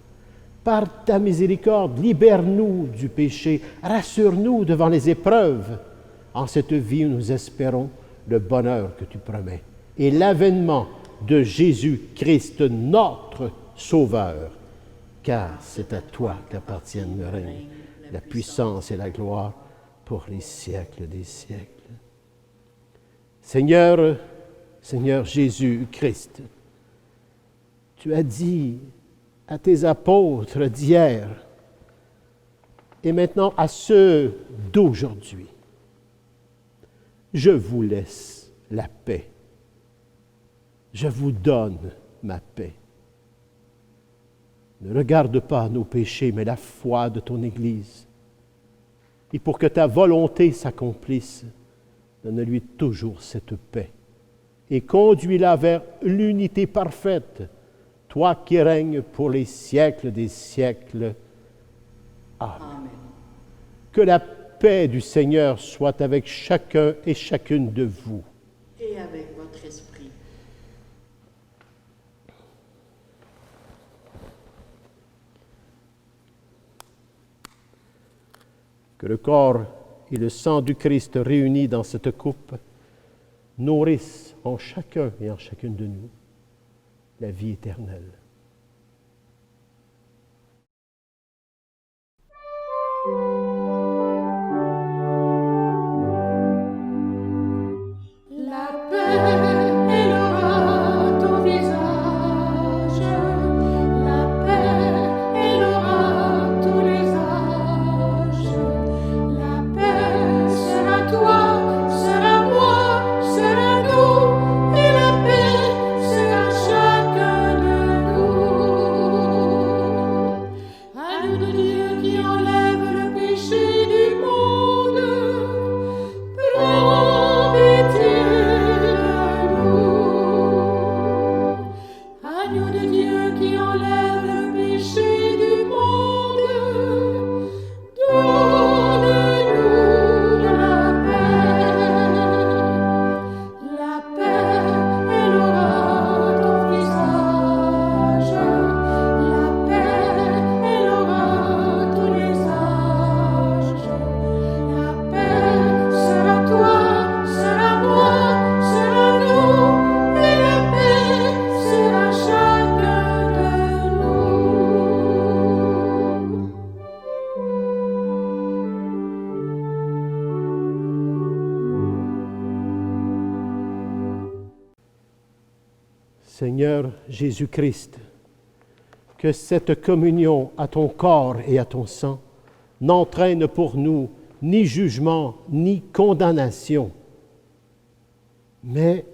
Par ta miséricorde, libère-nous du péché, rassure-nous devant les épreuves. En cette vie, nous espérons le bonheur que tu promets et l'avènement de Jésus-Christ, notre Sauveur. Car c'est à toi qu'appartiennent le règne, la puissance et la gloire pour les siècles des siècles. Seigneur Jésus-Christ, tu as dit à tes apôtres d'hier et maintenant à ceux d'aujourd'hui, je vous laisse la paix. Je vous donne ma paix. Ne regarde pas nos péchés, mais la foi de ton Église. Et pour que ta volonté s'accomplisse, donne-lui toujours cette paix. Et conduis-la vers l'unité parfaite, toi qui règnes pour les siècles des siècles. Amen. Amen. Que la paix du Seigneur soit avec chacun et chacune de vous. Et avec votre esprit. Que le corps et le sang du Christ réunis dans cette coupe nourrissent en chacun et en chacune de nous la vie éternelle. Seigneur Jésus-Christ, que cette communion à ton corps et à ton sang n'entraîne pour nous ni jugement, ni condamnation, mais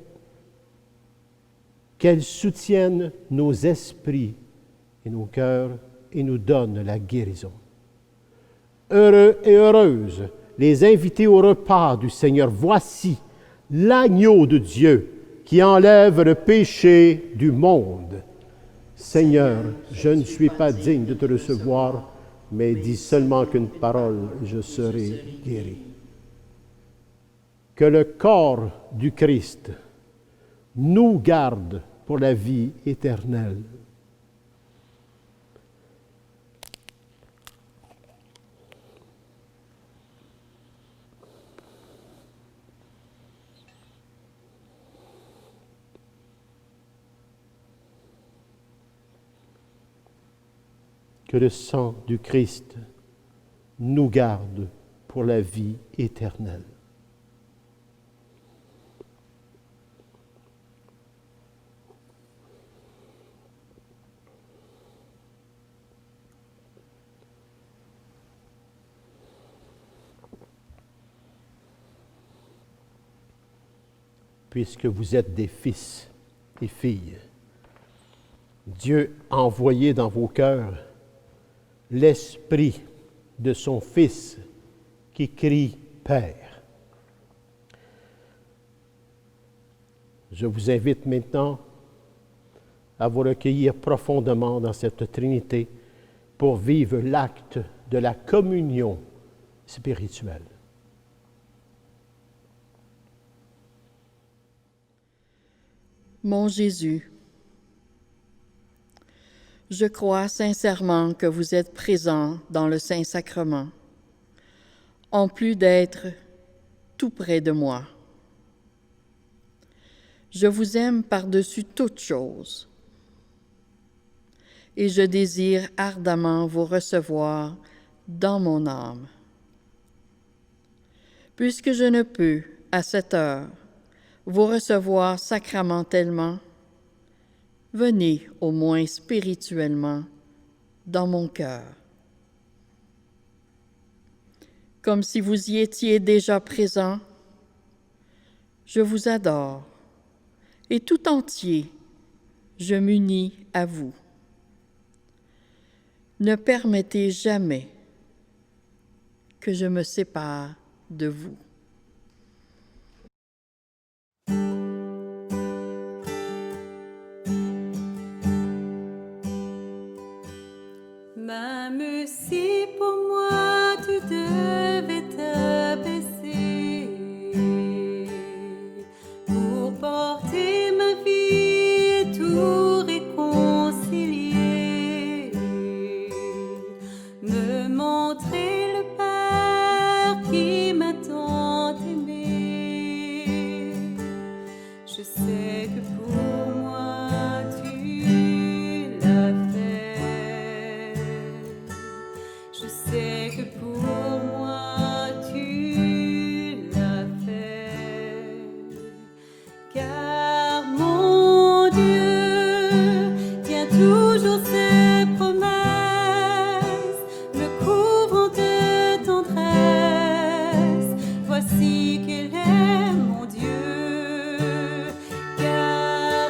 qu'elle soutienne nos esprits et nos cœurs et nous donne la guérison. Heureux et heureuses les invités au repas du Seigneur. Voici l'agneau de Dieu qui enlève le péché du monde. Seigneur, je ne suis pas digne de te recevoir, mais dis seulement qu'une parole, je serai guéri. Que le corps du Christ nous garde pour la vie éternelle. Que le sang du Christ nous garde pour la vie éternelle. Puisque vous êtes des fils et filles, Dieu a envoyé dans vos cœurs l'esprit de son Fils qui crie « Père ». Je vous invite maintenant à vous recueillir profondément dans cette Trinité pour vivre l'acte de la communion spirituelle. Mon Jésus, je crois sincèrement que vous êtes présent dans le Saint-Sacrement, en plus d'être tout près de moi. Je vous aime par-dessus toute chose et je désire ardemment vous recevoir dans mon âme. Puisque je ne peux, à cette heure, vous recevoir sacramentellement, venez au moins spirituellement dans mon cœur. Comme si vous y étiez déjà présent, je vous adore et tout entier, je m'unis à vous. Ne permettez jamais que je me sépare de vous. Même si pour moi tu devais t'abaisser pour porter ma vie et tout réconcilier, me montrer le Père qui m'a tant aimé. Je sais que pour moi tu l'as fait. Je sais que pour moi tu l'as fait. Car mon Dieu tient toujours ses promesses, me couvrant de tendresse. Voici qu'elle est mon Dieu, car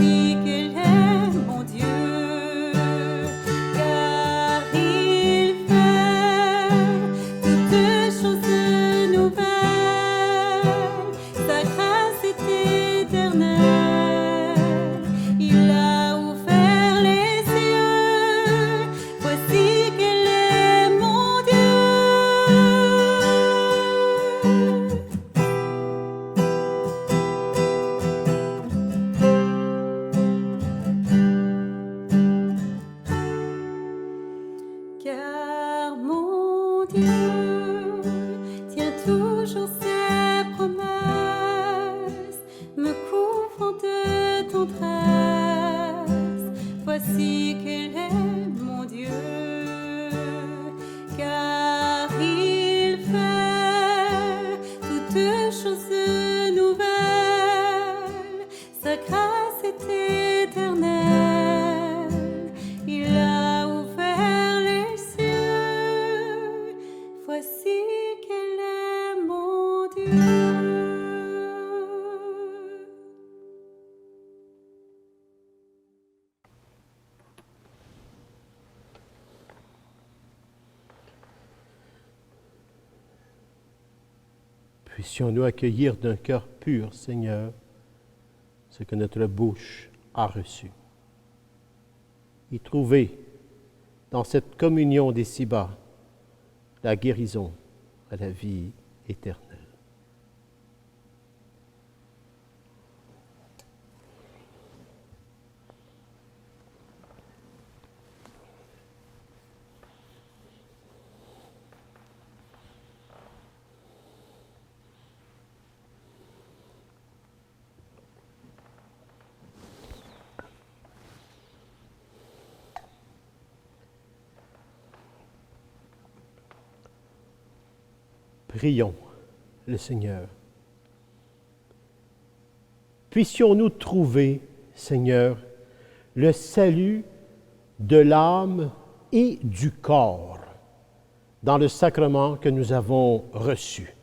Voici qu'il est mon Dieu, car il fait toutes choses nouvelles. Sa grâce est éternelle. Il a ouvert les cieux. Voici qu'il est mon Dieu. Car mon Dieu tient toujours ses promesses, me couvrant de tendresse. Voici qu'il est mon Dieu, car il fait toutes choses nouvelles. Sa grâce est éternelle. Il a ouvert les cieux. Voici qu'elle est mon Dieu. Puissions-nous accueillir d'un cœur pur, Seigneur, ce que notre bouche a reçu. Y trouver dans cette communion des ci-bas la guérison à la vie éternelle. Prions le Seigneur. Puissions-nous trouver, Seigneur, le salut de l'âme et du corps dans le sacrement que nous avons reçu,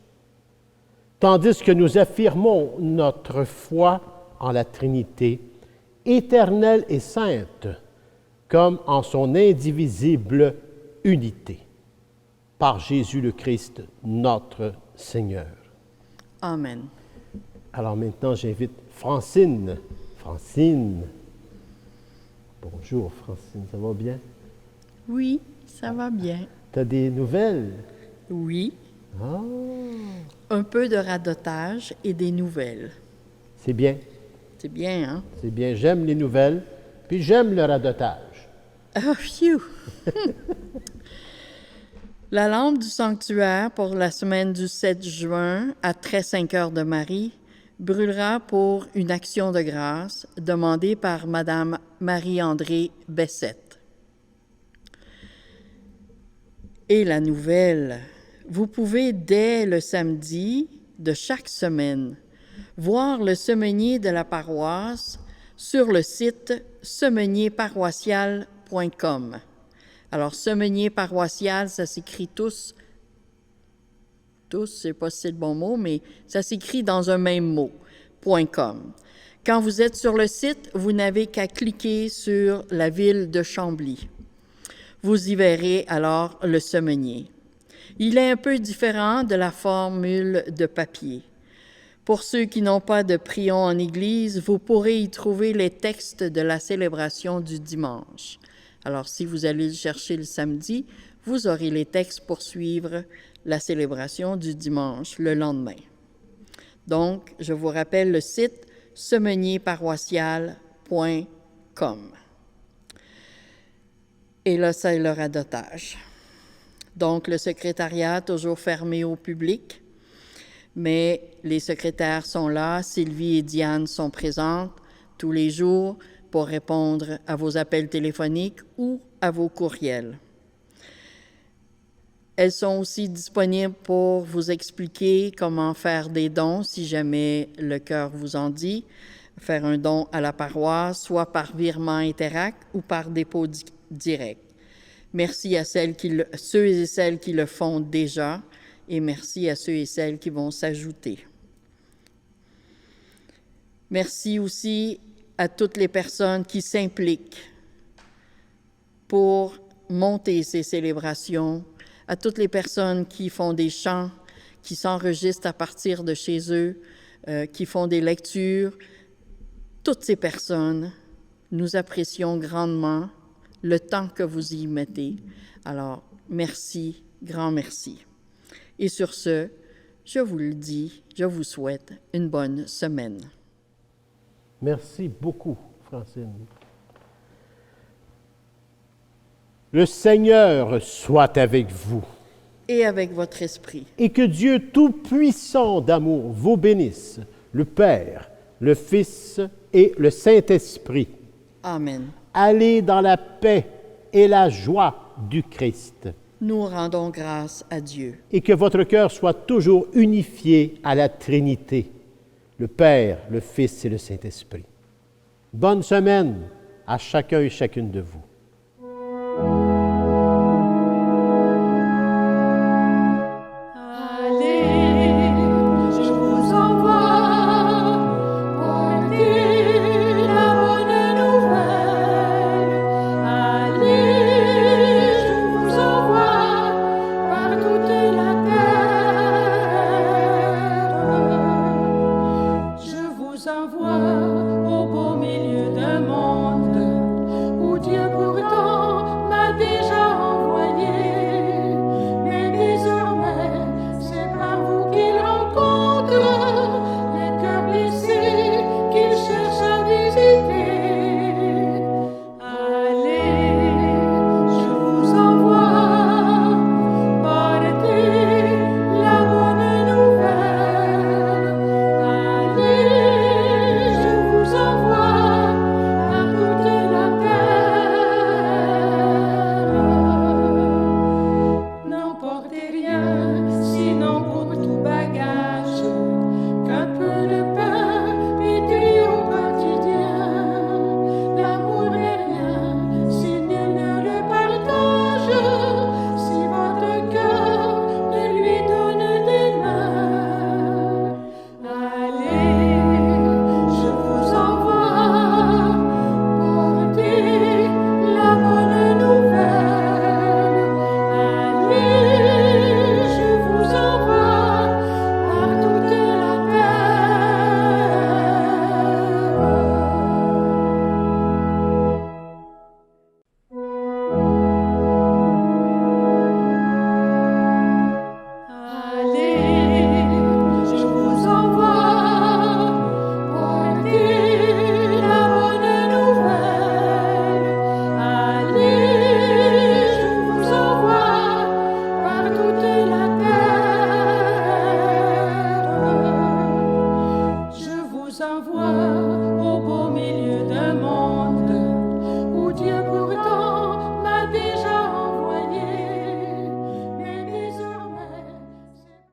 tandis que nous affirmons notre foi en la Trinité, éternelle et sainte, comme en son indivisible unité. Par Jésus le Christ, notre Seigneur. Amen. Alors maintenant, j'invite Francine. Francine. Bonjour, Francine, ça va bien? Oui, ça va bien. Tu as des nouvelles? Oui, Ah, un peu de radotage et des nouvelles. c'est bien, C'est bien, hein? c'est bien. J'aime les nouvelles, puis j'aime le radotage. Ah, phew! La lampe du sanctuaire pour la semaine du 7 juin à 5 heures de Marie brûlera pour une action de grâce demandée par Madame Marie-André Bessette. Et la nouvelle, vous pouvez dès le samedi de chaque semaine voir le semenier de la paroisse sur le site semenierparoissial.com. Alors, semenier paroissial, ça s'écrit tous, je sais pas si c'est le bon mot, mais ça s'écrit dans un même mot, .com. Quand vous êtes sur le site, vous n'avez qu'à cliquer sur la ville de Chambly. Vous y verrez alors le semenier. Il est un peu différent de la formule de papier. Pour ceux qui n'ont pas de prions en Église, vous pourrez y trouver les textes de la célébration du dimanche. Alors, si vous allez le chercher le samedi, vous aurez les textes pour suivre la célébration du dimanche le lendemain. Donc, je vous rappelle le site semenierparoissial.com. Et là, c'est le radotage. Donc, le secrétariat toujours fermé au public, mais les secrétaires sont là. Sylvie et Diane sont présentes tous les jours pour répondre à vos appels téléphoniques ou à vos courriels. Elles sont aussi disponibles pour vous expliquer comment faire des dons si jamais le cœur vous en dit, faire un don à la paroisse, soit par virement Interac ou par dépôt direct. Merci à ceux et celles qui le font déjà et merci à ceux et celles qui vont s'ajouter. Merci aussi à toutes les personnes qui s'impliquent pour monter ces célébrations, à toutes les personnes qui font des chants, qui s'enregistrent à partir de chez eux, qui font des lectures. Toutes ces personnes, nous apprécions grandement le temps que vous y mettez. Alors, merci, grand merci. Et sur ce, je vous le dis, je vous souhaite une bonne semaine. Merci beaucoup, Francine. Le Seigneur soit avec vous. Et avec votre esprit. Et que Dieu Tout-Puissant d'amour vous bénisse, le Père, le Fils et le Saint-Esprit. Amen. Allez dans la paix et la joie du Christ. Nous rendons grâce à Dieu. Et que votre cœur soit toujours unifié à la Trinité, le Père, le Fils et le Saint-Esprit. Bonne semaine à chacun et chacune de vous.